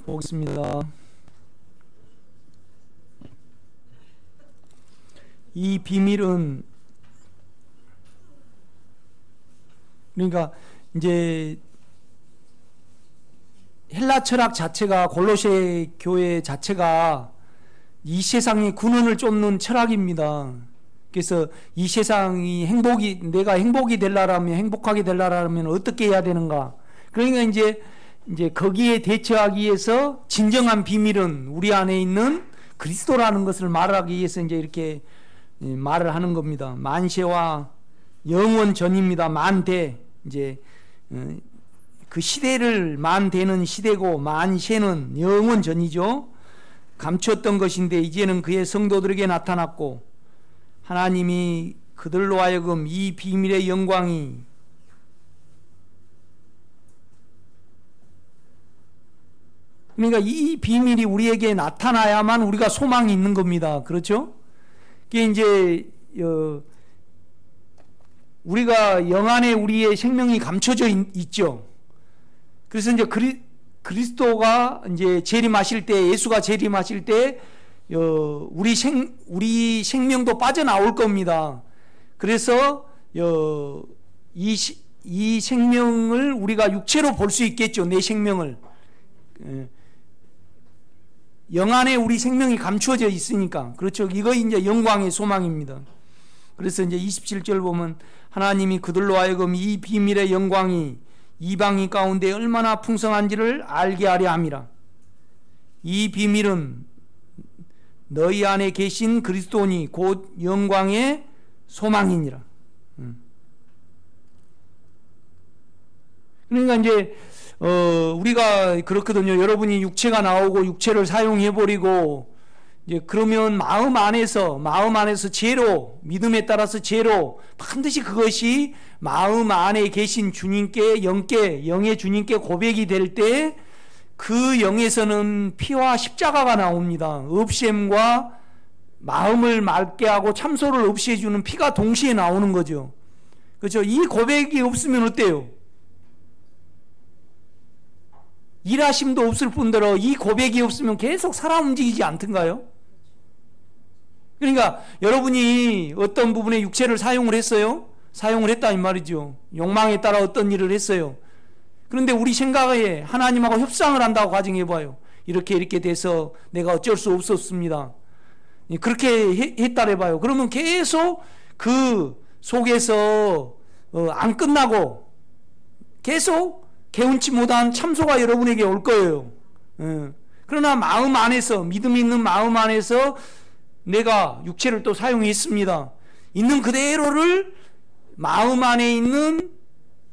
보겠습니다. 이 비밀은 그러니까 이제 헬라 철학 자체가 골로새 교회 자체가 이 세상의 군원을 쫓는 철학입니다. 그래서 이 세상이 내가 행복이 되려면 행복하게 되려면 어떻게 해야 되는가? 그러니까 이제 거기에 대처하기 위해서 진정한 비밀은 우리 안에 있는 그리스도라는 것을 말하기 위해서 이제 이렇게 말을 하는 겁니다. 만세와 영원 전입니다. 만대 이제 그 시대를 만대는 시대고 만세는 영원 전이죠. 감추었던 것인데 이제는 그의 성도들에게 나타났고 하나님이 그들로 하여금 이 비밀의 영광이 그러니까 이 비밀이 우리에게 나타나야만 우리가 소망이 있는 겁니다. 그렇죠? 이게 이제 우리가 영안에 우리의 생명이 감춰져 있죠. 그래서 이제 그리스도가 이제 재림하실 때, 예수가 재림하실 때 우리 생명도 빠져나올 겁니다. 그래서 이 생명을 우리가 육체로 볼 수 있겠죠. 내 생명을. 영안에 우리 생명이 감추어져 있으니까. 그렇죠. 이거 이제 영광의 소망입니다. 그래서 이제 27절 보면 하나님이 그들로 하여금 이 비밀의 영광이 이방인 가운데 얼마나 풍성한지를 알게 하려 함이라. 이 비밀은 너희 안에 계신 그리스도니 곧 영광의 소망이니라. 그러니까 이제 우리가 그렇거든요. 여러분이 육체가 나오고 육체를 사용해버리고 이제 그러면 마음 안에서 죄로, 믿음에 따라서 죄로 반드시 그것이 마음 안에 계신 주님께, 영의 주님께 고백이 될 때 그 영에서는 피와 십자가가 나옵니다. 없앰과 마음을 맑게 하고 참소를 없애주는 피가 동시에 나오는 거죠. 그렇죠? 이 고백이 없으면 어때요? 일하심도 없을 뿐더러 이 고백이 없으면 계속 살아 움직이지 않던가요? 그러니까 여러분이 어떤 부분에 육체를 사용을 했어요? 사용을 했다 이 말이죠. 욕망에 따라 어떤 일을 했어요. 그런데 우리 생각에 하나님하고 협상을 한다고 가정해봐요. 이렇게 돼서 내가 어쩔 수 없었습니다. 그렇게 했다 해봐요. 그러면 계속 그 속에서 안 끝나고 계속 개운치 못한 참소가 여러분에게 올 거예요. 그러나 마음 안에서, 믿음 있는 마음 안에서 내가 육체를 또 사용했습니다. 있는 그대로를 마음 안에 있는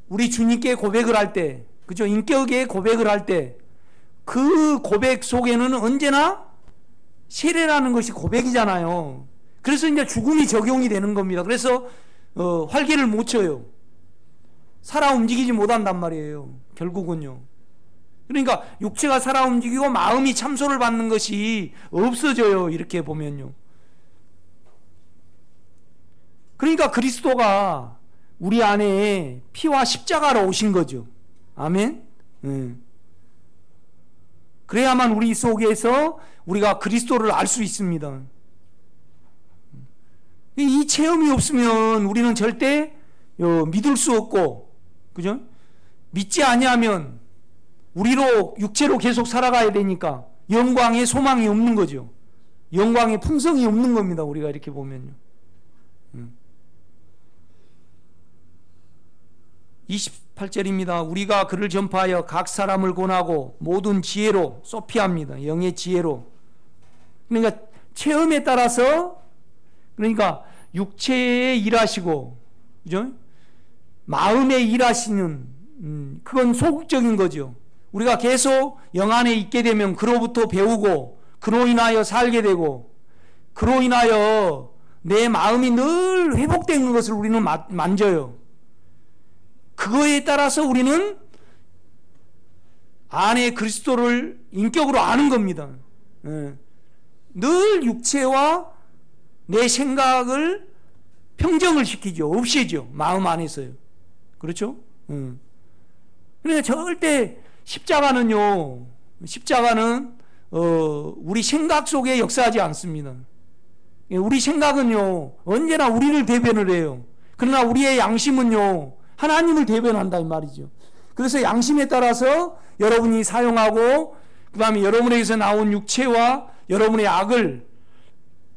우리 주님께 고백을 할 때, 그죠? 인격에 고백을 할 때, 그 고백 속에는 언제나 세례라는 것이 고백이잖아요. 그래서 이제 죽음이 적용이 되는 겁니다. 그래서 활개를 못 쳐요. 살아 움직이지 못한단 말이에요. 결국은요. 그러니까 육체가 살아 움직이고 마음이 참소를 받는 것이 없어져요. 이렇게 보면요. 그러니까 그리스도가 우리 안에 피와 십자가로 오신 거죠. 아멘. 그래야만 우리 속에서 우리가 그리스도를 알 수 있습니다. 이 체험이 없으면 우리는 절대 믿을 수 없고, 그죠? 믿지 아니하면 우리로 육체로 계속 살아가야 되니까 영광의 소망이 없는 거죠. 영광의 풍성이 없는 겁니다. 우리가 이렇게 보면요. 28절입니다. 우리가 그를 전파하여 각 사람을 권하고 모든 지혜로, 소피아입니다. 영의 지혜로. 그러니까 체험에 따라서, 그러니까 육체에 일하시고, 그죠? 마음에 일하시는, 그건 소극적인 거죠. 우리가 계속 영 안에 있게 되면 그로부터 배우고, 그로 인하여 살게 되고, 그로 인하여 내 마음이 늘 회복되는 것을 우리는 만져요. 그거에 따라서 우리는 안에 그리스도를 인격으로 아는 겁니다. 늘 육체와 내 생각을 평정을 시키죠. 없애죠. 마음 안에서요. 그렇죠? 그러니까 절대 십자가는요, 십자가는 우리 생각 속에 역사하지 않습니다. 우리 생각은요 언제나 우리를 대변을 해요. 그러나 우리의 양심은요 하나님을 대변한다 이 말이죠. 그래서 양심에 따라서 여러분이 사용하고 그 다음에 여러분에게서 나온 육체와 여러분의 악을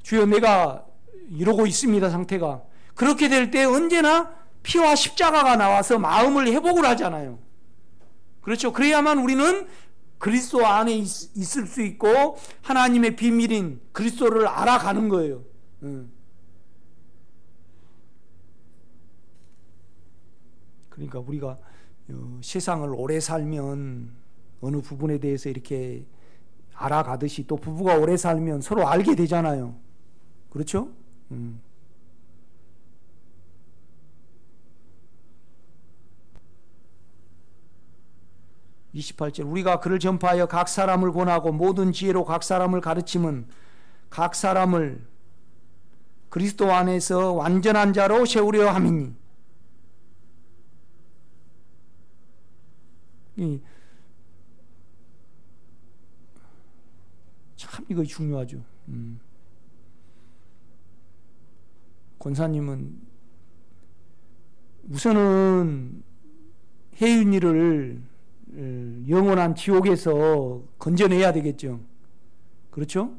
주여 내가 이러고 있습니다 상태가 그렇게 될 때 언제나 피와 십자가가 나와서 마음을 회복을 하잖아요. 그렇죠. 그래야만 우리는 그리스도 안에 있을 수 있고 하나님의 비밀인 그리스도를 알아가는 거예요. 그러니까 우리가 세상을 오래 살면 어느 부분에 대해서 이렇게 알아가듯이 또 부부가 오래 살면 서로 알게 되잖아요. 그렇죠? 28절 우리가 그를 전파하여 각 사람을 권하고 모든 지혜로 각 사람을 가르침은 각 사람을 그리스도 안에서 완전한 자로 세우려 함이니. 참 이거 중요하죠. 권사님은 우선은 혜윤이를 영원한 지옥에서 건져내야 되겠죠. 그렇죠?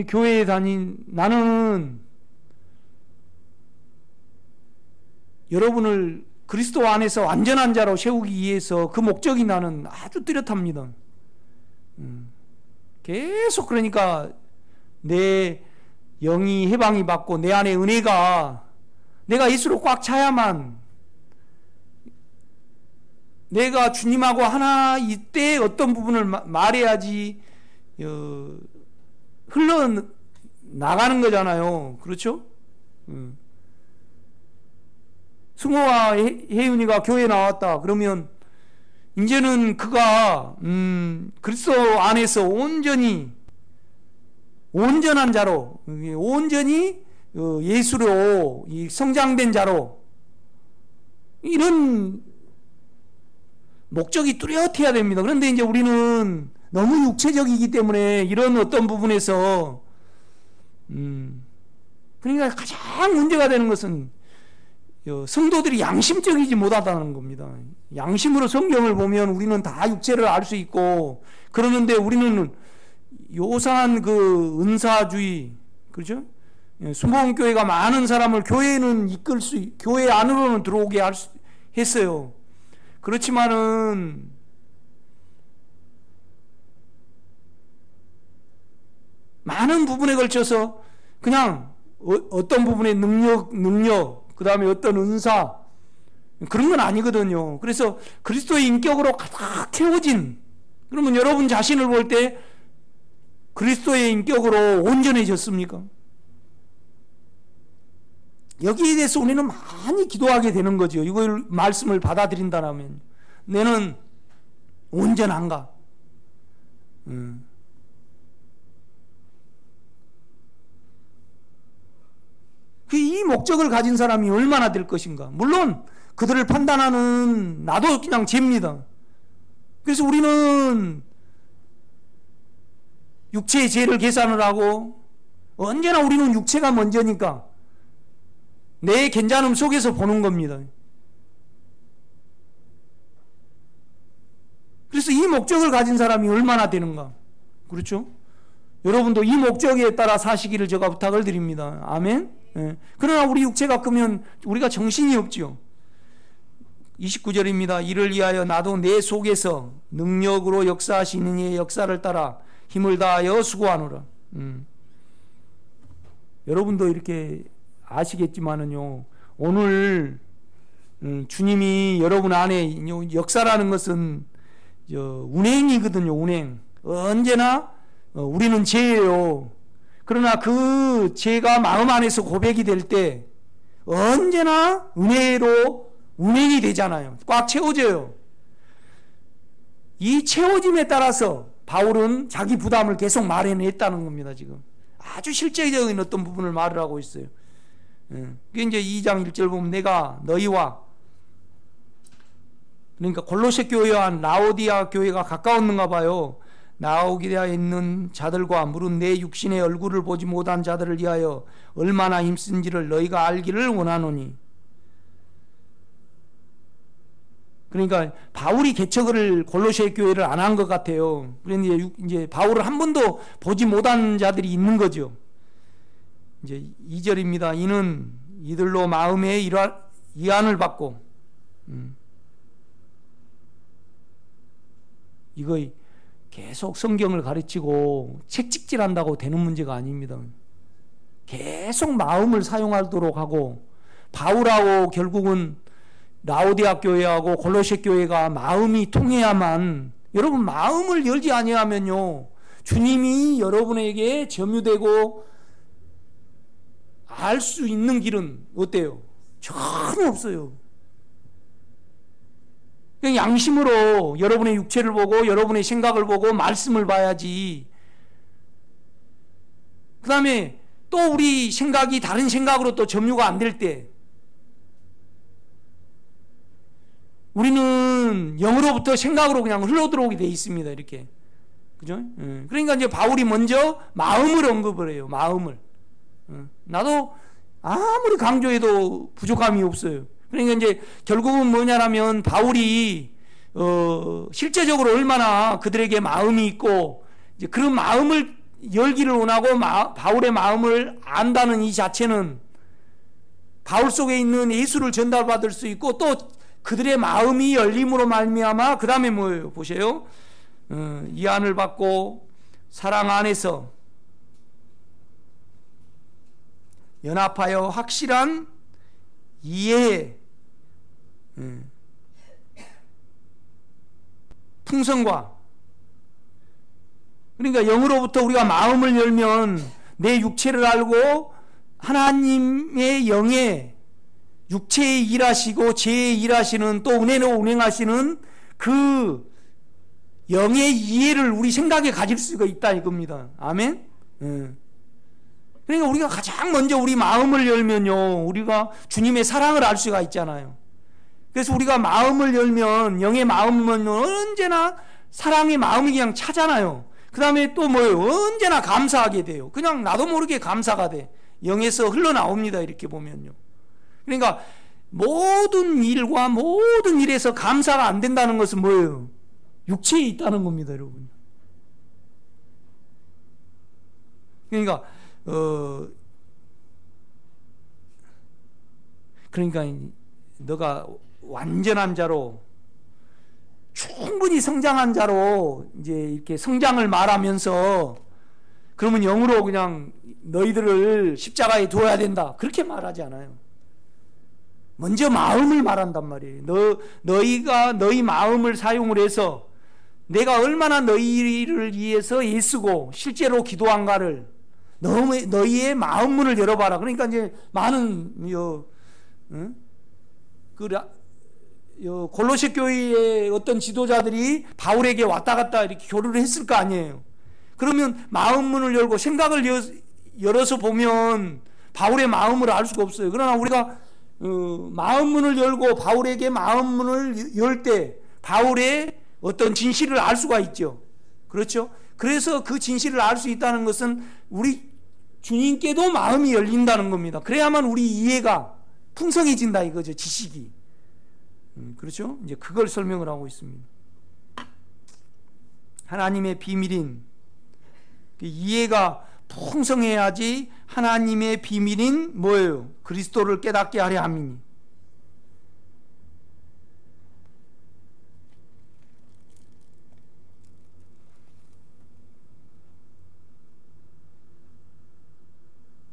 교회에 나는 여러분을 그리스도 안에서 완전한 자로 세우기 위해서 그 목적이 나는 아주 뚜렷합니다. 계속 그러니까 내 영이 해방이 받고 내 안에 은혜가 내가 예수로 꽉 차야만 내가 주님하고 하나 이때 어떤 부분을 말해야지 흘러나가는 거잖아요. 그렇죠? 승호와 혜윤이가 교회에 나왔다. 그러면 이제는 그가 그리스도 안에서 온전히 온전한 자로 온전히 예수로 성장된 자로 이런 목적이 뚜렷해야 됩니다. 그런데 이제 우리는 너무 육체적이기 때문에 이런 어떤 부분에서 그러니까 가장 문제가 되는 것은 성도들이 양심적이지 못하다는 겁니다. 양심으로 성경을 보면 우리는 다 육체를 알 수 있고 그러는데 우리는 요상한 그 은사주의 그렇죠? 순복음교회가 많은 사람을 교회는 교회 안으로는 들어오게 했어요. 그렇지만은 많은 부분에 걸쳐서 그냥 어떤 부분의 능력 그 다음에 어떤 은사 그런 건 아니거든요. 그래서 그리스도의 인격으로 가득 채워진 그러면 여러분 자신을 볼 때 그리스도의 인격으로 온전해졌습니까? 여기에 대해서 우리는 많이 기도하게 되는 거죠. 이걸 말씀을 받아들인다면 너는 온전한가? 이 목적을 가진 사람이 얼마나 될 것인가? 물론 그들을 판단하는 나도 그냥 죄입니다. 그래서 우리는 육체의 죄를 계산을 하고 언제나 우리는 육체가 먼저니까 내 괜찮음 속에서 보는 겁니다. 그래서 이 목적을 가진 사람이 얼마나 되는가? 그렇죠? 여러분도 이 목적에 따라 사시기를 제가 부탁을 드립니다. 아멘? 예. 그러나 우리 육체가 크면 우리가 정신이 없지요. 29절입니다. 이를 위하여 나도 내 속에서 능력으로 역사하시는 이의 역사를 따라 힘을 다하여 수고하노라. 여러분도 이렇게 아시겠지만은요, 오늘 주님이 여러분 안에 역사라는 것은 운행이거든요. 운행. 언제나 우리는 죄예요. 그러나 그 죄가 마음 안에서 고백이 될 때 언제나 은혜로 운행이 되잖아요. 꽉 채워져요. 이 채워짐에 따라서 바울은 자기 부담을 계속 말해냈다는 겁니다. 지금 아주 실제적인 어떤 부분을 말을 하고 있어요. 그게 이제 2장 1절 보면 내가 너희와 그러니까 골로새 교회와 라오디아 교회가 가까웠는가 봐요. 라오디아에 있는 자들과 무릇 내 육신의 얼굴을 보지 못한 자들을 위하여 얼마나 힘쓴지를 너희가 알기를 원하노니. 그러니까 바울이 개척을 골로새 교회를 안 한 것 같아요. 그런데 이제 바울을 한 번도 보지 못한 자들이 있는 거죠. 이제 2절입니다. 이는 이들로 마음에 이안을 받고, 이거 계속 성경을 가르치고 책찍질한다고 되는 문제가 아닙니다. 계속 마음을 사용하도록 하고, 바울하고 결국은 라오디아 교회하고 골로새 교회가 마음이 통해야만, 여러분 마음을 열지 아니하면요 주님이 여러분에게 점유되고 알 수 있는 길은 어때요? 전혀 없어요. 그냥 양심으로 여러분의 육체를 보고 여러분의 생각을 보고 말씀을 봐야지. 그 다음에 또 우리 생각이 다른 생각으로 또 점유가 안 될 때, 우리는 영으로부터 생각으로 그냥 흘러들어오게 돼 있습니다. 이렇게. 그죠? 그러니까 이제 바울이 먼저 마음을 언급을 해요. 마음을. 나도 아무리 강조해도 부족함이 없어요. 그러니까 이제 결국은 뭐냐라면 바울이 실제적으로 얼마나 그들에게 마음이 있고 이제 그런 마음을 열기를 원하고 바울의 마음을 안다는 이 자체는 바울 속에 있는 예수를 전달받을 수 있고 또 그들의 마음이 열림으로 말미암아 그 다음에 뭐예요? 보세요. 이안을 받고 사랑 안에서 연합하여 확실한 이해의 풍성과, 그러니까 영으로부터 우리가 마음을 열면 내 육체를 알고 하나님의 영의 육체에 일하시고 죄에 일하시는 또 은혜로 운행하시는 그 영의 이해를 우리 생각에 가질 수가 있다 이겁니다. 아멘? 그러니까 우리가 가장 먼저 우리 마음을 열면요 우리가 주님의 사랑을 알 수가 있잖아요. 그래서 우리가 마음을 열면, 영의 마음은 언제나 사랑의 마음이 그냥 차잖아요. 그 다음에 또 뭐예요? 언제나 감사하게 돼요. 그냥 나도 모르게 감사가 돼. 영에서 흘러나옵니다. 이렇게 보면요. 그러니까 모든 일과 모든 일에서 감사가 안 된다는 것은 뭐예요? 육체에 있다는 겁니다, 여러분. 그러니까 너가 완전한 자로, 충분히 성장한 자로 이제 이렇게 성장을 말하면서 그러면 영으로 그냥 너희들을 십자가에 두어야 된다 그렇게 말하지 않아요. 먼저 마음을 말한단 말이에요. 너희가 너희 마음을 사용을 해서 내가 얼마나 너희를 위해서 애쓰고 실제로 기도한가를 너희의 마음 문을 열어봐라. 그러니까 이제 많은 골로새 교회의 어떤 지도자들이 바울에게 왔다 갔다 이렇게 교류를 했을 거 아니에요. 그러면 마음 문을 열고 생각을 열어서 보면 바울의 마음을 알 수가 없어요. 그러나 우리가 마음 문을 열고 바울에게 마음 문을 열 때 바울의 어떤 진실을 알 수가 있죠. 그렇죠? 그래서 그 진실을 알 수 있다는 것은 우리 주님께도 마음이 열린다는 겁니다. 그래야만 우리 이해가 풍성해진다 이거죠. 지식이. 그렇죠? 이제 그걸 설명을 하고 있습니다. 하나님의 비밀인 이해가 풍성해야지 하나님의 비밀인 뭐예요? 그리스도를 깨닫게 하려 함이니.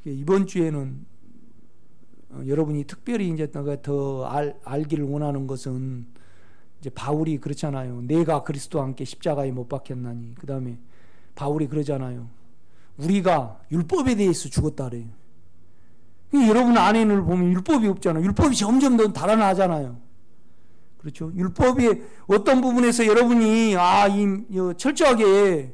이번 주에는 여러분이 특별히 이제 더 알기를 원하는 것은 이제 바울이 그렇잖아요. 내가 그리스도와 함께 십자가에 못 박혔나니. 그 다음에 바울이 그러잖아요. 우리가 율법에 대해서 죽었다 그래요. 여러분 안에는 보면 율법이 없잖아요. 율법이 점점 더 달아나잖아요. 그렇죠? 율법의 어떤 부분에서 여러분이 철저하게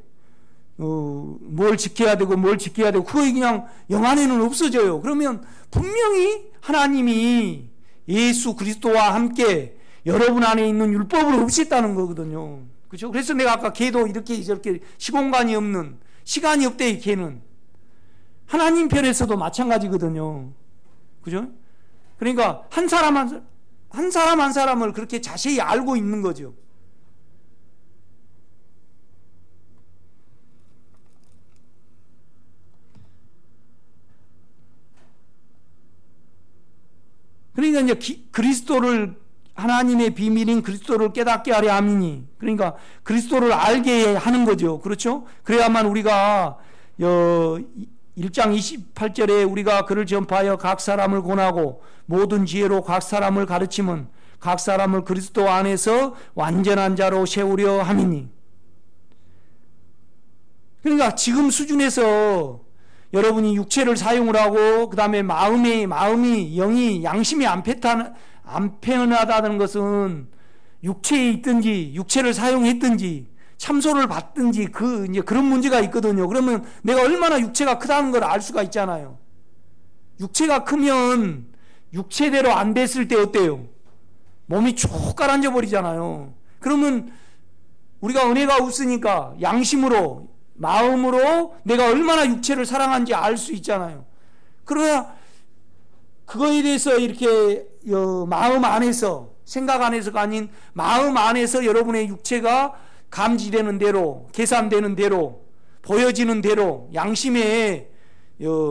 뭘 지켜야 되고 뭘 지켜야 되고 그거 그냥 영 안에는 없어져요. 그러면 분명히 하나님이 예수 그리스도와 함께 여러분 안에 있는 율법을 없앴다는 거거든요. 그죠? 그래서 내가 아까 걔도 이렇게 저렇게 시공간이 없는, 시간이 없대, 걔는. 하나님 편에서도 마찬가지거든요. 그죠? 그러니까 한 사람 한 사람을 그렇게 자세히 알고 있는 거죠. 그러니까 이제 그리스도를, 하나님의 비밀인 그리스도를 깨닫게 하려 함이니, 그러니까 그리스도를 알게 하는 거죠. 그렇죠? 그래야만 우리가 1장 28절에 우리가 그를 전파하여 각 사람을 권하고 모든 지혜로 각 사람을 가르치면 각 사람을 그리스도 안에서 완전한 자로 세우려 함이니. 그러니까 지금 수준에서 여러분이 육체를 사용을 하고 그 다음에 마음이, 영이, 양심이 안 편하다는 것은 육체에 있든지 육체를 사용했든지 참소를 받든지 이제 그런 문제가 있거든요. 그러면 내가 얼마나 육체가 크다는 걸 알 수가 있잖아요. 육체가 크면 육체대로 안 됐을 때 어때요? 몸이 쭉 가라앉아 버리잖아요. 그러면 우리가 은혜가 없으니까 양심으로, 마음으로 내가 얼마나 육체를 사랑하는지 알 수 있잖아요. 그러나 그거에 대해서 이렇게 마음 안에서, 생각 안에서가 아닌 마음 안에서 여러분의 육체가 감지되는 대로, 계산되는 대로, 보여지는 대로, 양심에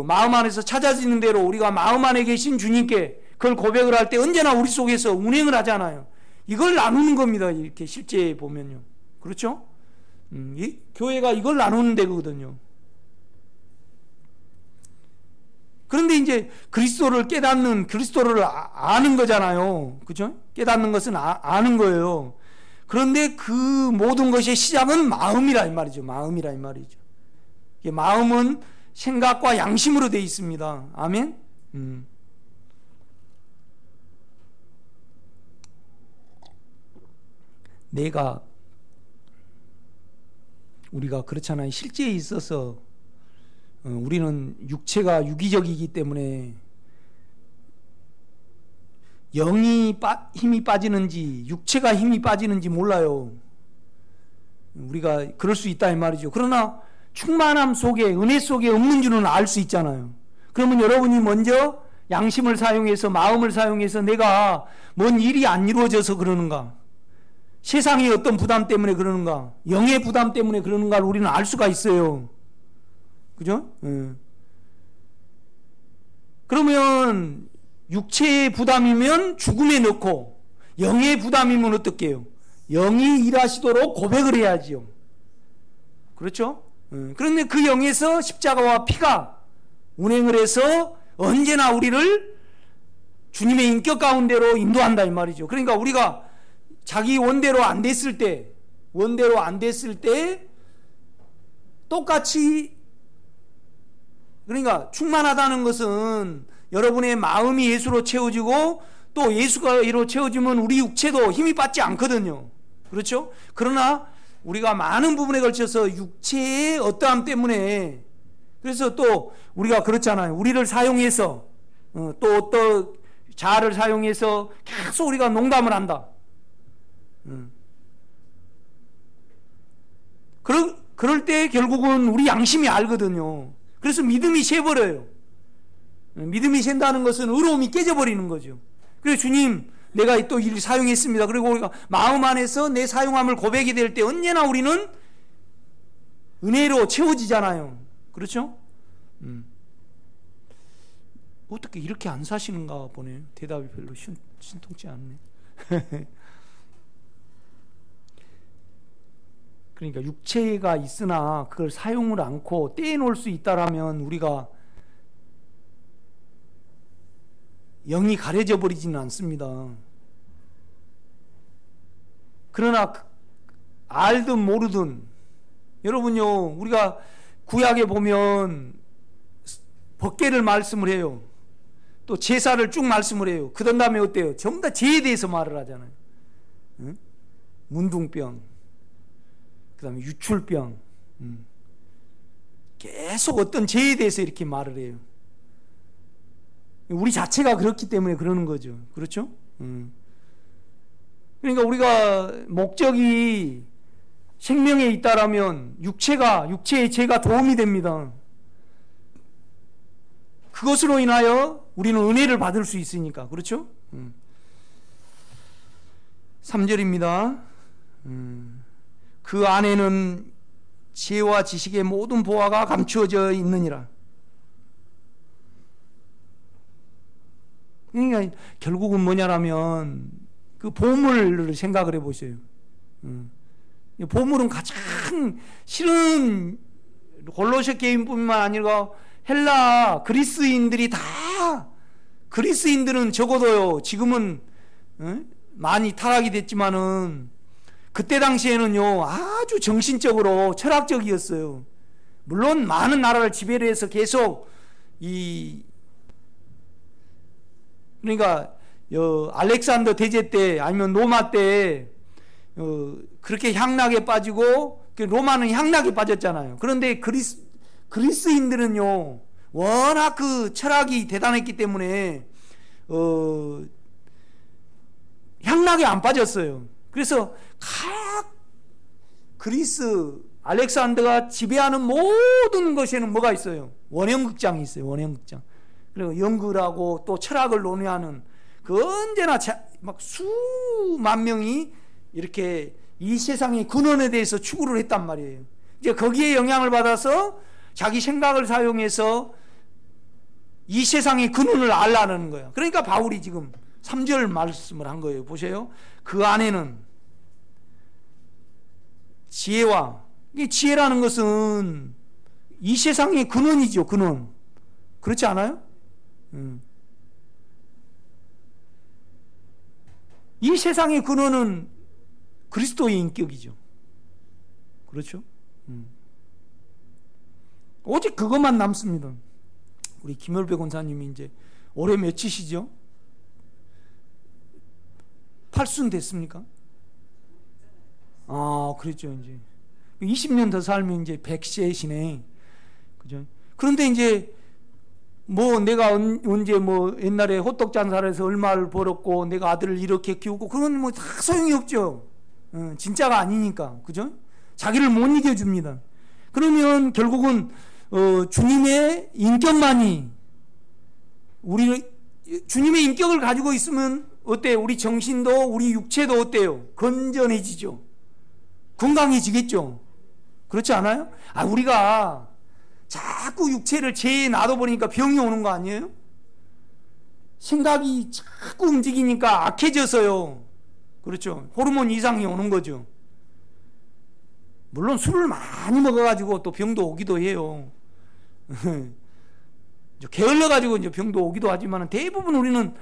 마음 안에서 찾아지는 대로 우리가 마음 안에 계신 주님께 그걸 고백을 할 때 언제나 우리 속에서 운행을 하잖아요. 이걸 나누는 겁니다. 이렇게 실제 보면요. 그렇죠? 이 교회가 이걸 나누는 데거든요. 그런데 이제 그리스도를 깨닫는, 그리스도를 아는 거잖아요. 그죠? 깨닫는 것은 아는 거예요. 그런데 그 모든 것의 시작은 마음이라 이 말이죠. 마음이라 이 말이죠. 마음은 생각과 양심으로 되어 있습니다. 아멘? 우리가 그렇잖아요. 실제에 있어서 우리는 육체가 유기적이기 때문에 영이 힘이 빠지는지 육체가 힘이 빠지는지 몰라요. 우리가 그럴 수 있다 이 말이죠. 그러나 충만함 속에, 은혜 속에 없는 줄은 알 수 있잖아요. 그러면 여러분이 먼저 양심을 사용해서, 마음을 사용해서 내가 뭔 일이 안 이루어져서 그러는가, 세상의 어떤 부담 때문에 그러는가, 영의 부담 때문에 그러는가를 우리는 알 수가 있어요. 그죠? 그러면 육체의 부담이면 죽음에 넣고 영의 부담이면 어떻게 해요? 영이 일하시도록 고백을 해야지요. 그렇죠? 그런데 그 영에서 십자가와 피가 운행을 해서 언제나 우리를 주님의 인격 가운데로 인도한다 이 말이죠. 그러니까 우리가 자기 원대로 안 됐을 때 똑같이, 그러니까 충만하다는 것은 여러분의 마음이 예수로 채워지고 또 예수가 예로 채워지면 우리 육체도 힘이 빠지지 않거든요. 그렇죠? 그러나 우리가 많은 부분에 걸쳐서 육체의 어떠함 때문에, 그래서 또 우리가 그렇잖아요. 우리를 사용해서 또 어떤 자아를 사용해서 계속 우리가 농담을 한다. 그럴 때 결국은 우리 양심이 알거든요. 그래서 믿음이 새버려요. 믿음이 샌다는 것은 의로움이 깨져버리는 거죠. 그래서 주님, 내가 또 이를 사용했습니다. 그리고 우리가 마음 안에서 내 사용함을 고백이 될 때 언제나 우리는 은혜로 채워지잖아요. 그렇죠? 어떻게 이렇게 안 사시는가 보네요. 대답이 별로 신통치 않네. 그러니까 육체가 있으나 그걸 사용을 않고 떼놓을 수 있다라면 우리가 영이 가려져 버리지는 않습니다. 그러나 알든 모르든, 여러분요, 우리가 구약에 보면 법궤를 말씀을 해요. 또 제사를 쭉 말씀을 해요. 그런 다음에 어때요? 전부 다 죄에 대해서 말을 하잖아요. 응? 문둥병, 그 다음에 유출병, 계속 어떤 죄에 대해서 이렇게 말을 해요. 우리 자체가 그렇기 때문에 그러는 거죠. 그렇죠? 그러니까 우리가 목적이 생명에 있다라면 육체의 죄가 도움이 됩니다. 그것으로 인하여 우리는 은혜를 받을 수 있으니까. 그렇죠? 3절입니다. 그 안에는 지혜와 지식의 모든 보화가 감추어져 있느니라. 그러니까 결국은 뭐냐라면 그 보물을 생각을 해보세요. 보물은 가장 실은 골로새 교인뿐만 아니라 헬라 그리스인들이 그리스인들은 적어도요 지금은 많이 타락이 됐지만은 그때 당시에는요 아주 정신적으로 철학적이었어요. 물론 많은 나라를 지배를 해서 계속 그러니까 알렉산더 대제 때 아니면 로마 때 그렇게 향락에 빠지고 로마는 향락에 빠졌잖아요. 그런데 그리스인들은요 워낙 그 철학이 대단했기 때문에 향락에 안 빠졌어요. 그래서 각 그리스 알렉산더가 지배하는 모든 것에는 뭐가 있어요? 원형극장이 있어요. 원형극장. 그리고 연구라고 또 철학을 논의하는 그 언제나 막 수만 명이 이렇게 이 세상의 근원에 대해서 추구를 했단 말이에요. 이제 거기에 영향을 받아서 자기 생각을 사용해서 이 세상의 근원을 알라는 거예요. 그러니까 바울이 지금 3절 말씀을 한 거예요. 보세요. 그 안에는 지혜와, 지혜라는 것은 이 세상의 근원이죠. 근원. 그렇지 않아요? 이 세상의 근원은 그리스도의 인격이죠. 그렇죠? 오직 그것만 남습니다. 우리 김열배 권사님이 이제 올해 몇이시죠? 8순 됐습니까? 아, 그랬죠. 이제 20년 더 살면 이제 100세시네. 그죠? 그런데 이제 뭐 내가 언제 뭐 옛날에 호떡 장사를 해서 얼마를 벌었고 내가 아들을 이렇게 키우고 그건 뭐 다 소용이 없죠. 진짜가 아니니까. 그죠? 자기를 못 이겨줍니다. 그러면 결국은 주님의 인격만이 주님의 인격을 가지고 있으면 어때요? 우리 정신도 우리 육체도 어때요? 건전해지죠. 건강해지겠죠. 그렇지 않아요? 우리가 자꾸 육체를 죄에 놔둬버리니까 병이 오는 거 아니에요? 생각이 자꾸 움직이니까 악해져서요. 그렇죠. 호르몬 이상이 오는 거죠. 물론 술을 많이 먹어가지고 또 병도 오기도 해요. 게을러가지고 이제 병도 오기도 하지만 대부분 우리는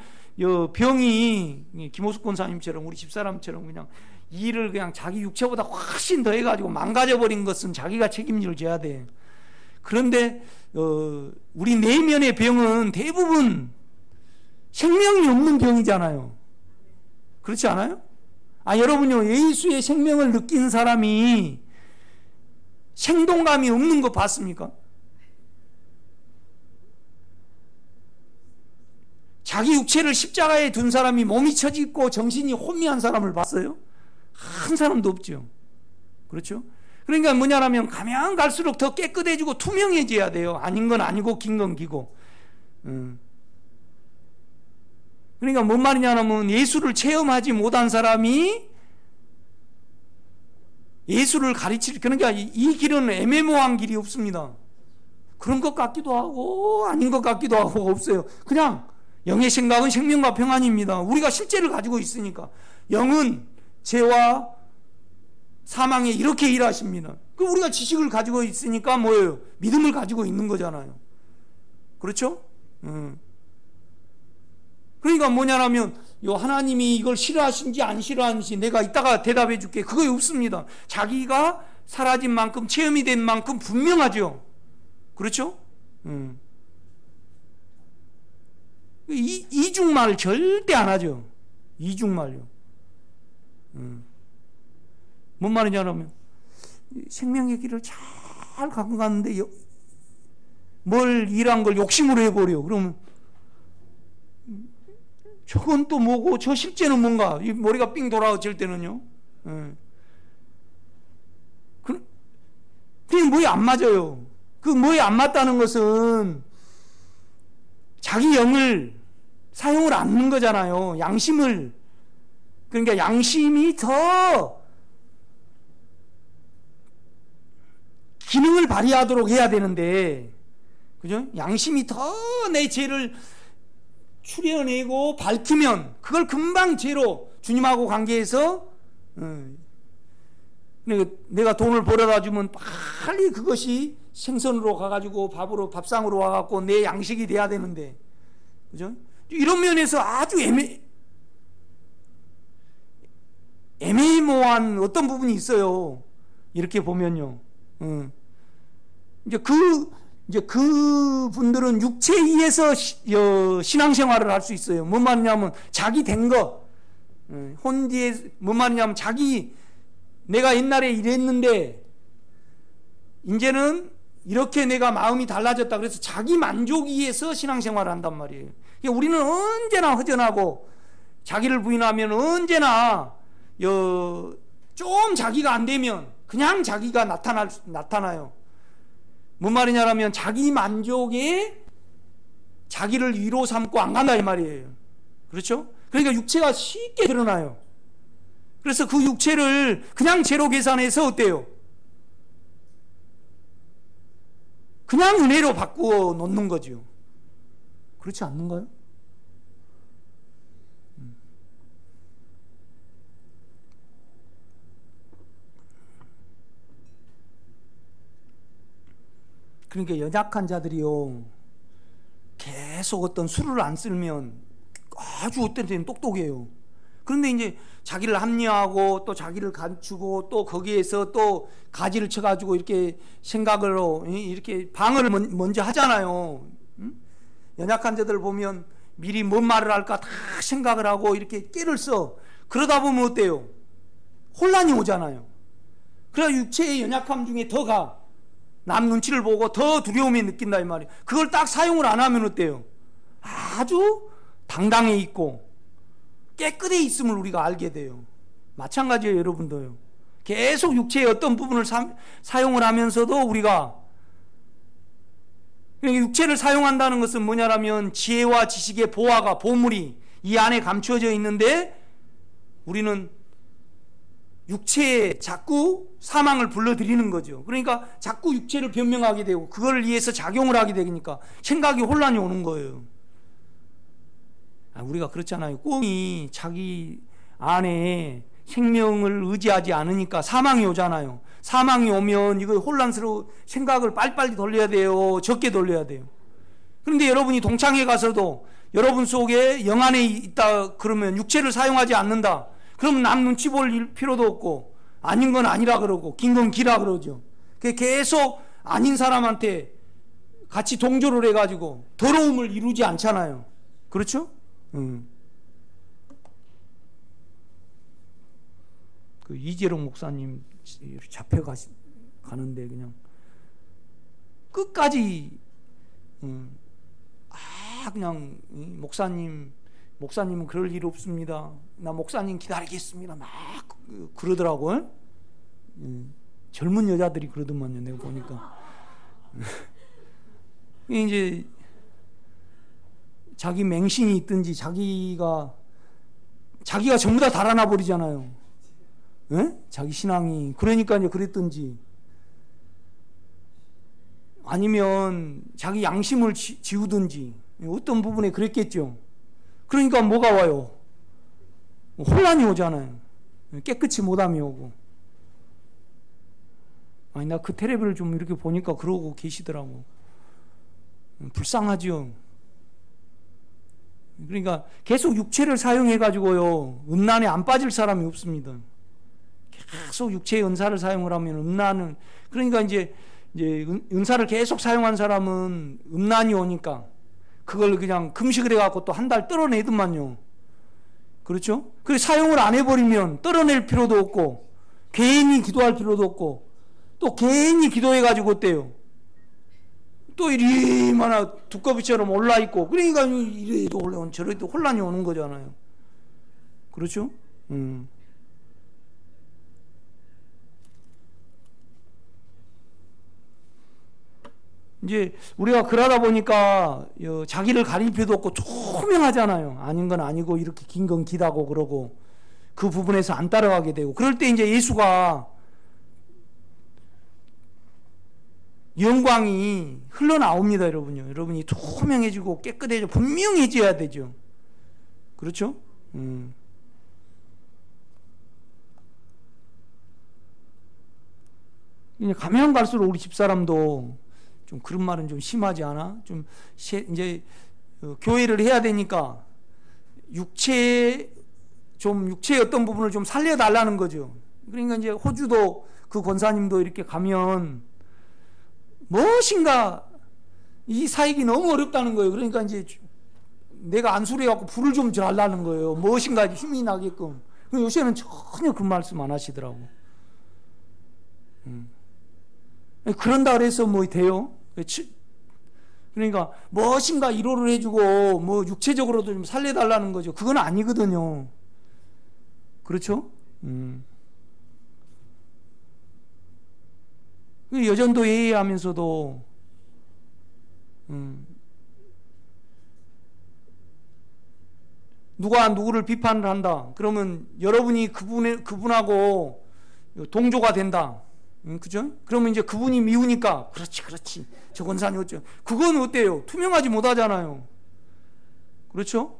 병이 김호숙 권사님처럼 우리 집사람처럼 그냥 일을 그냥 자기 육체보다 훨씬 더 해가지고 망가져버린 것은 자기가 책임을 져야 돼. 그런데 우리 내면의 병은 대부분 생명이 없는 병이잖아요. 그렇지 않아요? 여러분요, 예수의 생명을 느낀 사람이 생동감이 없는 거 봤습니까? 자기 육체를 십자가에 둔 사람이 몸이 처지고 정신이 혼미한 사람을 봤어요? 한 사람도 없죠. 그렇죠? 그러니까 뭐냐라면 가면 갈수록 더 깨끗해지고 투명해져야 돼요. 아닌 건 아니고 긴 건 기고. 그러니까 뭔 말이냐면 예수를 체험하지 못한 사람이 예수를 그러니까 이 길은 애매모호한 길이 없습니다. 그런 것 같기도 하고 아닌 것 같기도 하고 없어요. 그냥 영의 생각은 생명과 평안입니다. 우리가 실제를 가지고 있으니까. 영은 죄와 사망에 이렇게 일하십니다. 우리가 지식을 가지고 있으니까 뭐예요? 믿음을 가지고 있는 거잖아요. 그렇죠? 그러니까 뭐냐면 하나님이 이걸 싫어하신지 안 싫어하는지 내가 이따가 대답해 줄게. 그거 없습니다. 자기가 사라진 만큼 체험이 된 만큼 분명하죠. 그렇죠? 이중말 절대 안 하죠. 이중말요. 뭔 말이냐면 생명의 길을 잘 갖고 갔는데 뭘 일한 걸 욕심으로 해버려. 그러면 저건 또 뭐고 저 실제는 뭔가 이 머리가 삥 돌아질 때는요. 그게 뭐에 안 맞아요. 그 뭐에 안 맞다는 것은 자기 영을 사용을 안 하는 거잖아요. 양심을. 그러니까 양심이 더 기능을 발휘하도록 해야 되는데, 그죠? 양심이 더 내 죄를 추려내고 밝히면 그걸 금방 죄로 주님하고 관계해서 내가 돈을 벌어다 주면 빨리 그것이 생선으로 가가지고 밥상으로 와갖고 내 양식이 돼야 되는데, 그죠? 이런 면에서 아주 애매모호한 어떤 부분이 있어요. 이렇게 보면요. 이제 그 분들은 육체에 의해서 신앙생활을 할 수 있어요. 뭔 말이냐면 자기 된 거, 혼디에 뭔 말이냐면 내가 옛날에 이랬는데 이제는 이렇게 내가 마음이 달라졌다. 그래서 자기 만족을 위해서 신앙생활을 한단 말이에요. 그러니까 우리는 언제나 허전하고 자기를 부인하면 언제나 좀 자기가 안 되면 그냥 자기가 나타나요. 뭔 말이냐면 자기 만족에 자기를 위로 삼고 안 간다 이 말이에요. 그렇죠? 그러니까 육체가 쉽게 드러나요. 그래서 그 육체를 그냥 죄로 계산해서 어때요? 그냥 은혜로 바꾸어 놓는 거죠. 그렇지 않는가요? 그러니까 연약한 자들이요, 계속 어떤 수를 안 쓰면 아주 어떤 때는 똑똑해요. 그런데 이제 자기를 합리화하고 또 자기를 감추고 또 거기에서 또 가지를 쳐가지고 이렇게 생각으로 이렇게 방어를 먼저 하잖아요. 연약한 자들 보면 미리 뭔 말을 할까 다 생각을 하고 이렇게 깨를 써. 그러다 보면 어때요? 혼란이 오잖아요. 그래야 육체의 연약함 중에 더 가. 남 눈치를 보고 더 두려움이 느낀다 이 말이에요. 그걸 딱 사용을 안 하면 어때요? 아주 당당해 있고 깨끗해 있음을 우리가 알게 돼요. 마찬가지예요, 여러분도요. 계속 육체의 어떤 부분을 사용을 하면서도 우리가, 육체를 사용한다는 것은 뭐냐라면 지혜와 지식의 보화가, 보물이 이 안에 감추어져 있는데 우리는 육체에 자꾸 사망을 불러들이는 거죠. 그러니까 자꾸 육체를 변명하게 되고 그걸 위해서 작용을 하게 되니까 생각이 혼란이 오는 거예요. 우리가 그렇잖아요. 꿈이 자기 안에 생명을 의지하지 않으니까 사망이 오잖아요. 사망이 오면 이거 혼란스러워, 생각을 빨리빨리 돌려야 돼요, 적게 돌려야 돼요. 그런데 여러분이 동창회 가서도 여러분 속에 영 안에 있다 그러면 육체를 사용하지 않는다. 그럼 남 눈치 볼 필요도 없고 아닌 건 아니라 그러고 긴 건 기라 그러죠. 계속 아닌 사람한테 같이 동조를 해가지고 더러움을 이루지 않잖아요. 그렇죠? 그 이재롱 목사님 잡혀가는데 그냥 끝까지 그냥 목사님은 그럴 일 없습니다. 나 목사님 기다리겠습니다. 막 그러더라고요. 젊은 여자들이 그러더만요. 내가 보니까 이제 자기 맹신이 있든지 자기가 전부 다 달아나 버리잖아요. 예? 자기 신앙이. 그러니까 이제 그랬든지 아니면 자기 양심을 지우든지 어떤 부분에 그랬겠죠. 그러니까 뭐가 와요? 혼란이 오잖아요. 깨끗이 못함이 오고. 아니 나 그 텔레비를 좀 이렇게 보니까 그러고 계시더라고. 불쌍하죠. 그러니까 계속 육체를 사용해 가지고요 음란에 안 빠질 사람이 없습니다. 계속 육체의 은사를 사용을 하면 음란은, 그러니까 이제 은사를 계속 사용한 사람은 음란이 오니까 그걸 그냥 금식을 해갖고 또 한 달 떨어내더만요. 그렇죠? 그래서 사용을 안 해버리면 떨어낼 필요도 없고 괜히 기도할 필요도 없고 또 괜히 기도해가지고 어때요? 또 이리마나 두꺼비처럼 올라 있고, 그러니까 이래도 올라오는 저래도 혼란이 오는 거잖아요. 그렇죠? 이제 우리가 그러다 보니까 자기를 가릴 필요도 없고 투명하잖아요. 아닌 건 아니고 이렇게 긴 건 기다고 그러고 그 부분에서 안 따라가게 되고, 그럴 때 이제 예수가 영광이 흘러나옵니다, 여러분요. 여러분이 투명해지고 깨끗해지고 분명해져야 되죠. 그렇죠? 이제 가면 갈수록 우리 집사람도 좀 그런 말은 좀 심하지 않아? 좀 이제 교회를 해야 되니까 육체의 어떤 부분을 좀 살려달라는 거죠. 그러니까 이제 호주도 그 권사님도 이렇게 가면 무엇인가 이 사역이 너무 어렵다는 거예요. 그러니까 이제 내가 안수해갖고 불을 좀 달라는 거예요. 무엇인가 힘이 나게끔. 요새는 전혀 그 말씀 안 하시더라고. 그런다 그래서 뭐 돼요? 그러니까 무엇인가 위로를 해주고 뭐 육체적으로도 좀 살려달라는 거죠. 그건 아니거든요. 그렇죠? 여전도 예의하면서도 누가 누구를 비판을 한다. 그러면 여러분이 그분하고 동조가 된다. 그죠? 그러면 이제 그분이 미우니까 그렇지 저 권사님 어쩌. 그건 어때요? 투명하지 못하잖아요. 그렇죠?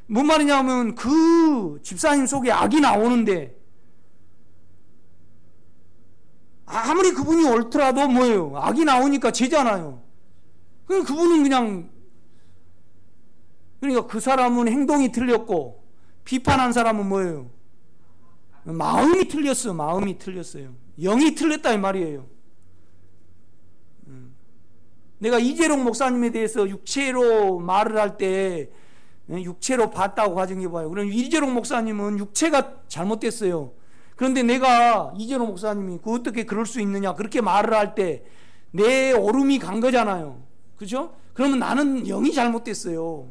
뭔 말이냐면 그 집사님 속에 악이 나오는데 아무리 그분이 옳더라도 뭐예요? 악이 나오니까 죄잖아요. 그분은 그냥, 그러니까 그 사람은 행동이 틀렸고 비판한 사람은 뭐예요? 마음이 틀렸어요. 마음이 틀렸어요. 영이 틀렸다 이 말이에요. 내가 이재룡 목사님에 대해서 육체로 말을 할 때 육체로 봤다고 가정해봐요. 그럼 이재룡 목사님은 육체가 잘못됐어요. 그런데 내가 이재룡 목사님이 어떻게 그럴 수 있느냐 그렇게 말을 할 때 내 오름이 간 거잖아요. 그죠? 그러면 나는 영이 잘못됐어요.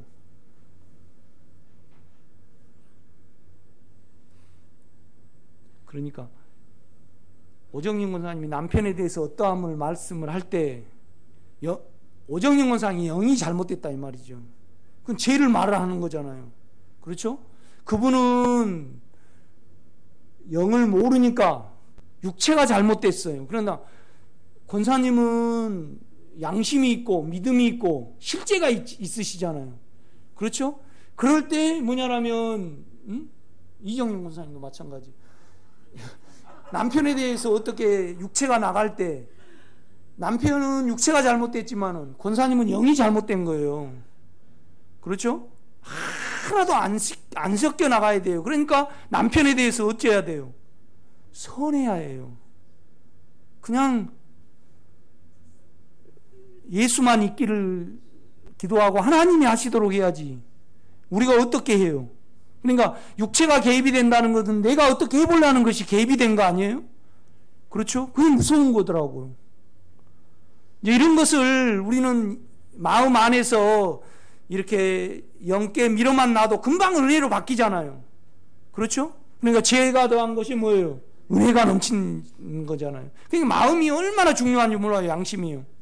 그러니까 오정영 권사님이 남편에 대해서 어떠함을 말씀을 할 때 오정영 권사님이 영이 잘못됐다 이 말이죠. 그건 죄를 말을 하는 거잖아요. 그렇죠? 그분은 영을 모르니까 육체가 잘못됐어요. 그러나 권사님은 양심이 있고 믿음이 있고 실제가 있으시잖아요. 그렇죠? 그럴 때 뭐냐라면 이정영 권사님도 마찬가지. 남편에 대해서 어떻게 육체가 나갈 때 남편은 육체가 잘못됐지만은 권사님은 영이 잘못된 거예요. 그렇죠? 하나도 안 섞여 나가야 돼요. 그러니까 남편에 대해서 어째야 돼요? 선해야 해요. 그냥 예수만 있기를 기도하고 하나님이 하시도록 해야지. 우리가 어떻게 해요? 그러니까 육체가 개입이 된다는 것은 내가 어떻게 해보려는 것이 개입이 된 거 아니에요? 그렇죠? 그게 무서운 거더라고요. 이제 이런 것을 우리는 마음 안에서 이렇게 영께 밀어만 놔도 금방 은혜로 바뀌잖아요. 그렇죠? 그러니까 죄가 더한 것이 뭐예요? 은혜가 넘치는 거잖아요. 그러니까 마음이 얼마나 중요한지 몰라요. 양심이요.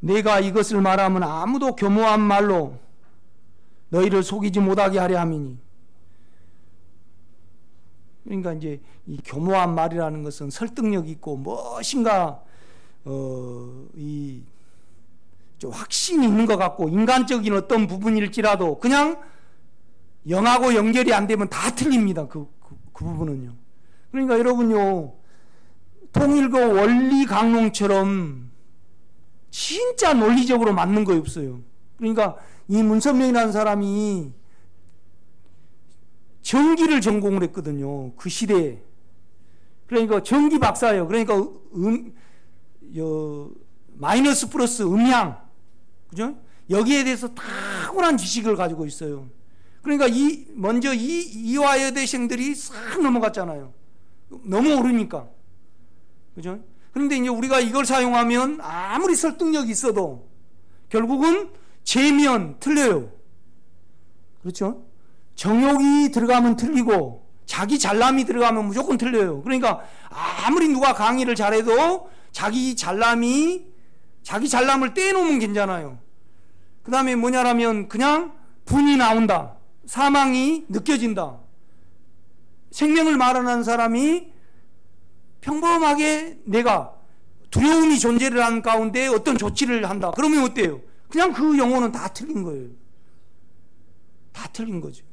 내가 이것을 말하면 아무도 교모한 말로 너희를 속이지 못하게 하려 함이니. 그러니까 이제 이 교모한 말이라는 것은 설득력 있고 무엇인가 좀 확신이 있는 것 같고 인간적인 어떤 부분일지라도 그냥 영하고 연결이 안 되면 다 틀립니다. 그 부분은요. 그러니까 여러분요, 통일교 원리 강론처럼 진짜 논리적으로 맞는 거 없어요. 그러니까 이 문선명이라는 사람이 전기를 전공을 했거든요. 그 시대에. 그러니까 전기 박사예요. 그러니까 마이너스 플러스 음양, 그죠? 여기에 대해서 탁월한 지식을 가지고 있어요. 그러니까 먼저 이화여대생들이 싹 넘어갔잖아요. 너무 오르니까. 그죠? 그런데 이제 우리가 이걸 사용하면 아무리 설득력이 있어도 결국은 재면 틀려요. 그렇죠? 정욕이 들어가면 틀리고 자기 잘남이 들어가면 무조건 틀려요. 그러니까 아무리 누가 강의를 잘해도 자기 잘남을 떼놓으면 괜찮아요. 그 다음에 뭐냐라면 그냥 분이 나온다. 사망이 느껴진다. 생명을 말하는 사람이 평범하게 내가 두려움이 존재를 하는 가운데 어떤 조치를 한다. 그러면 어때요? 그냥 그 영혼은 다 틀린 거예요. 다 틀린 거죠.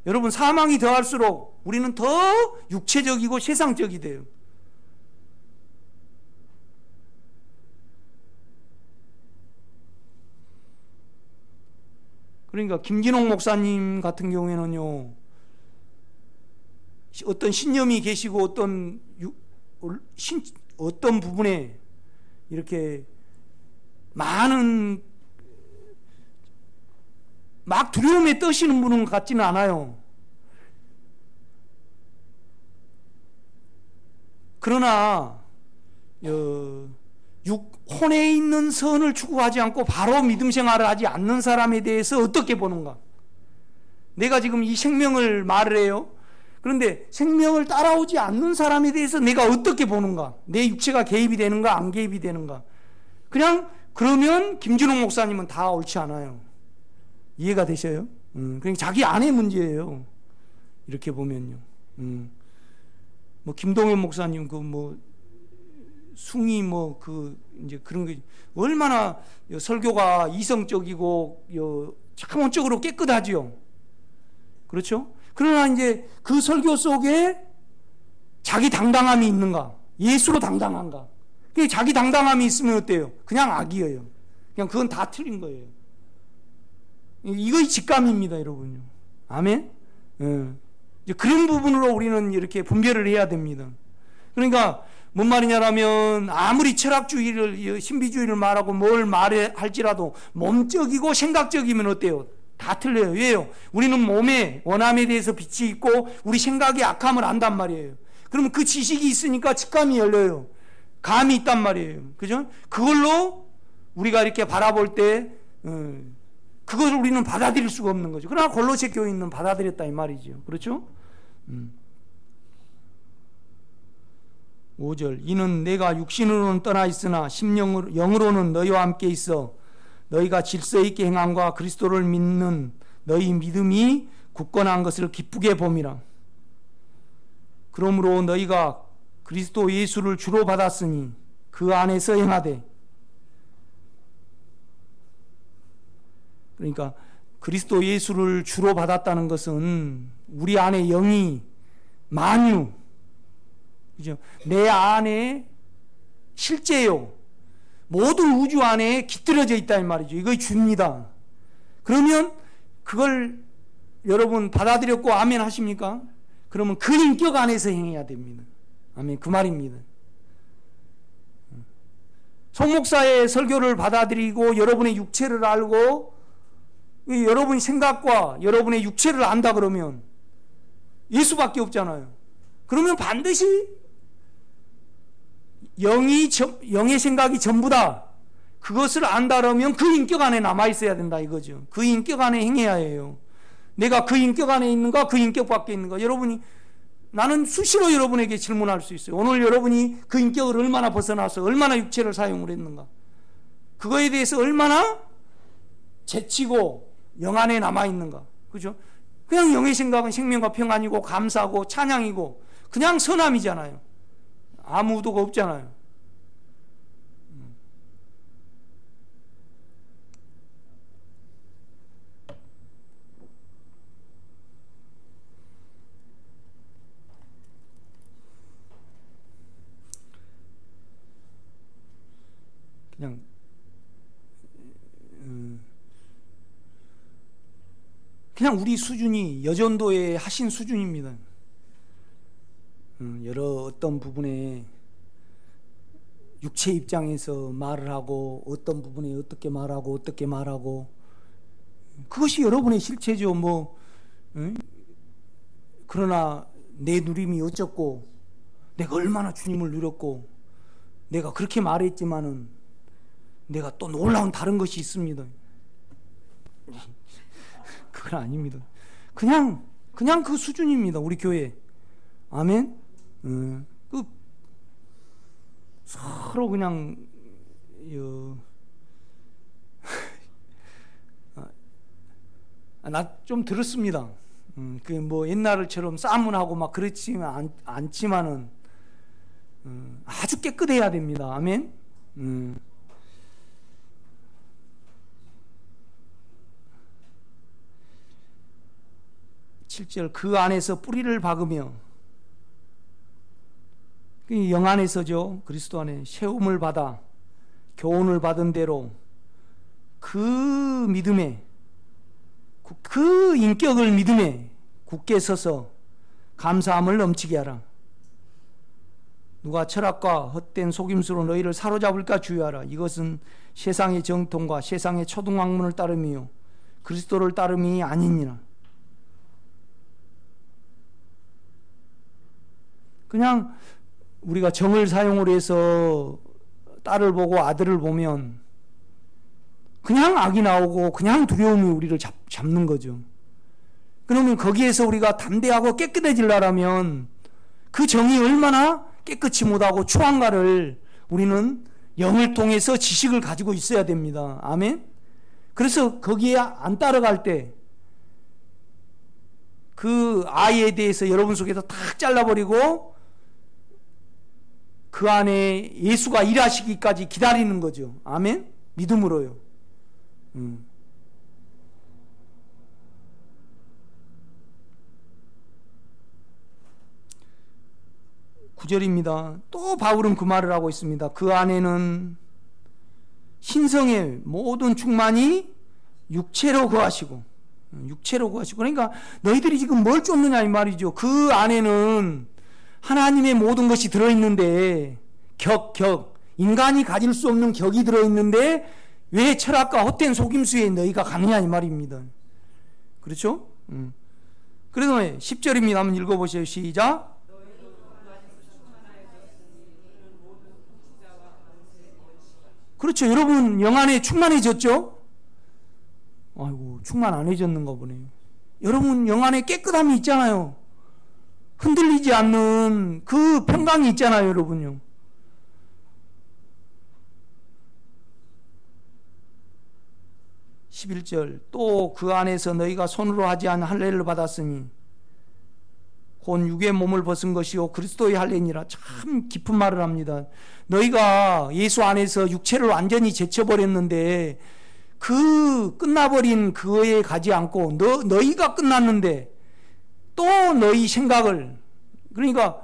여러분, 사망이 더할수록 우리는 더 육체적이고 세상적이 돼요. 그러니까 김진홍 목사님 같은 경우에는요, 어떤 신념이 계시고 어떤 부분에 이렇게 많은 막 두려움에 떠시는 분은 같지는 않아요. 그러나 혼에 있는 선을 추구하지 않고 바로 믿음 생활을 하지 않는 사람에 대해서 어떻게 보는가? 내가 지금 이 생명을 말을 해요. 그런데 생명을 따라오지 않는 사람에 대해서 내가 어떻게 보는가? 내 육체가 개입이 되는가 안 개입이 되는가? 그러면 김준홍 목사님은 다 옳지 않아요. 이해가 되셔요? 그러니까 자기 안의 문제예요. 이렇게 보면요. 뭐 김동현 목사님 숭이 이제 그런 게 얼마나 설교가 이성적이고 참원적으로 깨끗하지요. 그렇죠? 그러나 이제 그 설교 속에 자기 당당함이 있는가? 예수로 당당한가? 자기 당당함이 있으면 어때요? 그냥 악이에요. 그냥 그건 다 틀린 거예요. 이거 직감입니다, 여러분요. 아멘? 이제 그런 부분으로 우리는 이렇게 분별을 해야 됩니다. 그러니까 뭔 말이냐라면 아무리 철학주의를 신비주의를 말하고 뭘 말할지라도 몸적이고 생각적이면 어때요? 다 틀려요. 왜요? 우리는 몸에 원함에 대해서 빛이 있고 우리 생각의 악함을 안단 말이에요. 그러면 그 지식이 있으니까 직감이 열려요. 감이 있단 말이에요. 그죠? 그걸로 우리가 이렇게 바라볼 때 그것을 우리는 받아들일 수가 없는 거죠. 그러나 골로새 교인은 받아들였다 이 말이죠. 그렇죠? 5절 이는 내가 육신으로는 떠나 있으나 영으로는 너희와 함께 있어 너희가 질서 있게 행함과 그리스도를 믿는 너희 믿음이 굳건한 것을 기쁘게 봄이라. 그러므로 너희가 그리스도 예수를 주로 받았으니 그 안에서 행하되. 그러니까 그리스도 예수를 주로 받았다는 것은 우리 안에 영이 만유, 그죠? 내 안에 실제요. 모든 우주 안에 깃들여져 있다 이 말이죠. 이거 줍니다. 그러면 그걸 여러분 받아들였고 아멘 하십니까? 그러면 그 인격 안에서 행해야 됩니다. 아멘, 그 말입니다. 송 목사의 설교를 받아들이고 여러분의 육체를 알고 여러분의 생각과 여러분의 육체를 안다 그러면 예수밖에 없잖아요. 그러면 반드시 영의 생각이 전부다. 그것을 안다 그러면 그 인격 안에 남아있어야 된다 이거죠. 그 인격 안에 행해야 해요. 내가 그 인격 안에 있는가 그 인격 밖에 있는가. 여러분이 나는 수시로 여러분에게 질문할 수 있어요. 오늘 여러분이 그 인격을 얼마나 벗어나서 얼마나 육체를 사용을 했는가. 그거에 대해서 얼마나 제치고 영 안에 남아있는가. 그죠? 그냥 영의 생각은 생명과 평안이고 감사고 찬양이고 그냥 선함이잖아요. 아무 의도가 없잖아요. 그냥 우리 수준이 여전도에 하신 수준입니다. 여러 어떤 부분에 육체 입장에서 말을 하고 어떤 부분에 어떻게 말하고 그것이 여러분의 실체죠. 뭐 응? 그러나 내 누림이 어쩌고, 내가 얼마나 주님을 누렸고, 내가 그렇게 말했지만은 내가 또 놀라운 다른 것이 있습니다. 그건 아닙니다. 그냥 그 수준입니다. 우리 교회. 아멘. 그 서로 그냥 나 좀 들었습니다. 그 뭐 옛날처럼 싸움을 하고 막 그렇지만 않지만은 아주 깨끗해야 됩니다. 아멘. 7절 그 안에서 뿌리를 박으며, 영 안에서죠. 그리스도 안에 세움을 받아 교훈을 받은 대로 그 믿음에, 그 인격을 믿음에 굳게 서서 감사함을 넘치게 하라. 누가 철학과 헛된 속임수로 너희를 사로잡을까 주의하라. 이것은 세상의 정통과 세상의 초등학문을 따름이요 그리스도를 따름이 아니니라. 그냥 우리가 정을 사용을 해서 딸을 보고 아들을 보면 그냥 악이 나오고 그냥 두려움이 우리를 잡는 거죠. 그러면 거기에서 우리가 담대하고 깨끗해지려면 그 정이 얼마나 깨끗이 못하고 추한가를 우리는 영을 통해서 지식을 가지고 있어야 됩니다. 아멘. 그래서 거기에 안 따라갈 때 그 아이에 대해서 여러분 속에서 탁 잘라버리고 그 안에 예수가 일하시기까지 기다리는 거죠. 아멘. 믿음으로요. 9절입니다. 또 바울은 그 말을 하고 있습니다. 그 안에는 신성의 모든 충만이 육체로 거하시고, 그러니까 너희들이 지금 뭘 쫓느냐 이 말이죠. 그 안에는 하나님의 모든 것이 들어있는데, 인간이 가질 수 없는 격이 들어있는데 왜 철학과 헛된 속임수에 너희가 가느냐 이 말입니다. 그렇죠? 그래서 10절입니다. 한번 읽어보세요. 시작. 그렇죠. 여러분 영 안에 충만해졌죠? 아이고, 충만 안 해졌는가 보네요. 여러분 영 안에 깨끗함이 있잖아요. 흔들리지 않는 그 평강이 있잖아요, 여러분요. (11절) 또 그 안에서 너희가 손으로 하지 않은 할례를 받았으니 곧 육의 몸을 벗은 것이요 그리스도의 할례니라. 참 깊은 말을 합니다. 너희가 예수 안에서 육체를 완전히 제쳐버렸는데 그 끝나버린 그거에 가지 않고 너희가 끝났는데 또 너희 생각을, 그러니까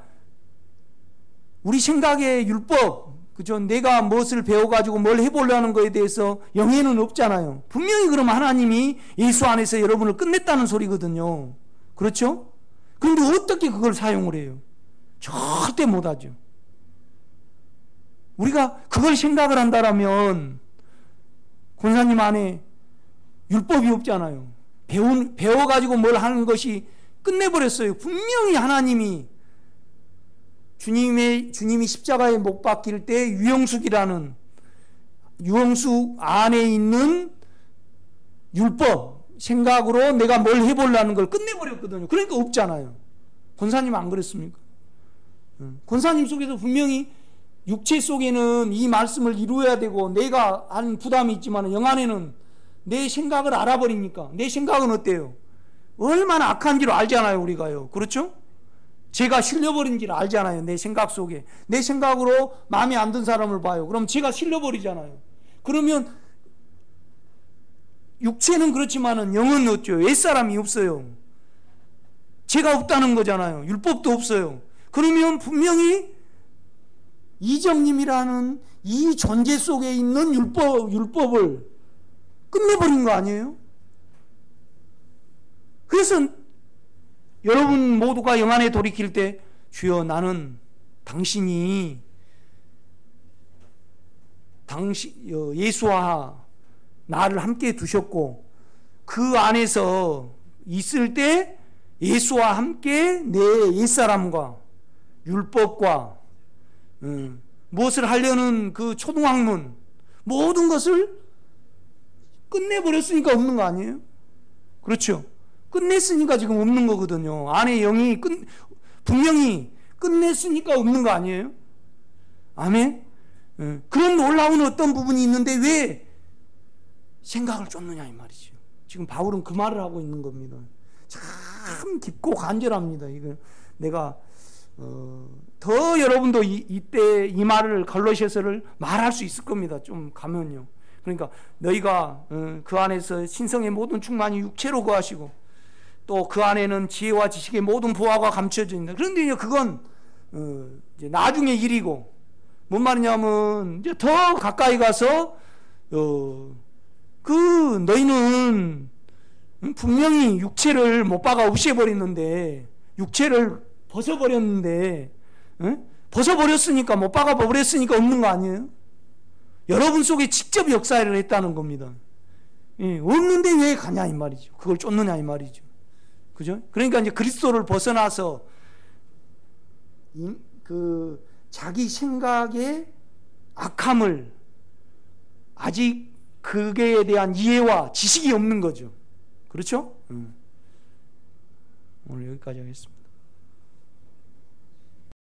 우리 생각의 율법, 그죠? 내가 무엇을 배워가지고 뭘 해보려는 거에 대해서 영예는 없잖아요. 분명히 그러면 하나님이 예수 안에서 여러분을 끝냈다는 소리거든요. 그렇죠? 그런데 어떻게 그걸 사용을 해요? 절대 못하죠. 우리가 그걸 생각을 한다라면 권사님 안에 율법이 없잖아요. 배워가지고 뭘 하는 것이 끝내버렸어요. 분명히 하나님이 주님이 십자가에 못 박힐 때 유영숙 안에 있는 율법 생각으로 내가 뭘 해보려는 걸 끝내버렸거든요. 그러니까 없잖아요. 권사님 안 그랬습니까? 권사님 속에서 분명히 육체 속에는 이 말씀을 이루어야 되고 내가 하는 부담이 있지만 영 안에는 내 생각을 알아버리니까 내 생각은 어때요? 얼마나 악한지를 알잖아요. 우리가요. 그렇죠? 제가 실려버린지를 알잖아요. 내 생각 속에. 내 생각으로 마음에 안 든 사람을 봐요. 그럼 제가 실려버리잖아요. 그러면 육체는 그렇지만은 영은 없죠. 옛사람이 없어요. 제가 없다는 거잖아요. 율법도 없어요. 그러면 분명히 이정님이라는 이 존재 속에 있는 율법을 끝내버린 거 아니에요? 그래서 여러분 모두가 영 안에 돌이킬 때 주여 나는 당신이 예수와 나를 함께 두셨고 그 안에서 있을 때 예수와 함께 내 옛사람과 율법과 무엇을 하려는 그 초등학문 모든 것을 끝내버렸으니까 없는 거 아니에요? 그렇죠? 끝냈으니까 지금 없는 거거든요. 안에 영이 분명히 끝냈으니까 없는 거 아니에요? 아멘? 그런 놀라운 어떤 부분이 있는데 왜 생각을 쫓느냐 이 말이죠. 지금 바울은 그 말을 하고 있는 겁니다. 참 깊고 간절합니다. 이거 내가 더 여러분도 이때 이 말을 갈라디아서를 말할 수 있을 겁니다. 좀 가면요. 그러니까 너희가 그 안에서 신성의 모든 충만이 육체로 거하시고 또 그 안에는 지혜와 지식의 모든 보화가 감춰져 있다. 그런데 이제 그건 이제 나중의 일이고 뭔 말이냐면 이제 더 가까이 가서 그 너희는 분명히 육체를 못 박아 없애버렸는데 육체를 벗어버렸는데 벗어버렸으니까 못 박아 버렸으니까 없는 거 아니에요? 여러분 속에 직접 역사를 했다는 겁니다. 예, 없는데 왜 가냐 이 말이죠. 그걸 쫓느냐 이 말이죠. 그죠? 그러니까 이제 그리스도를 벗어나서 그 자기 생각의 악함을 아직 그게에 대한 이해와 지식이 없는 거죠. 그렇죠? 오늘 여기까지 하겠습니다.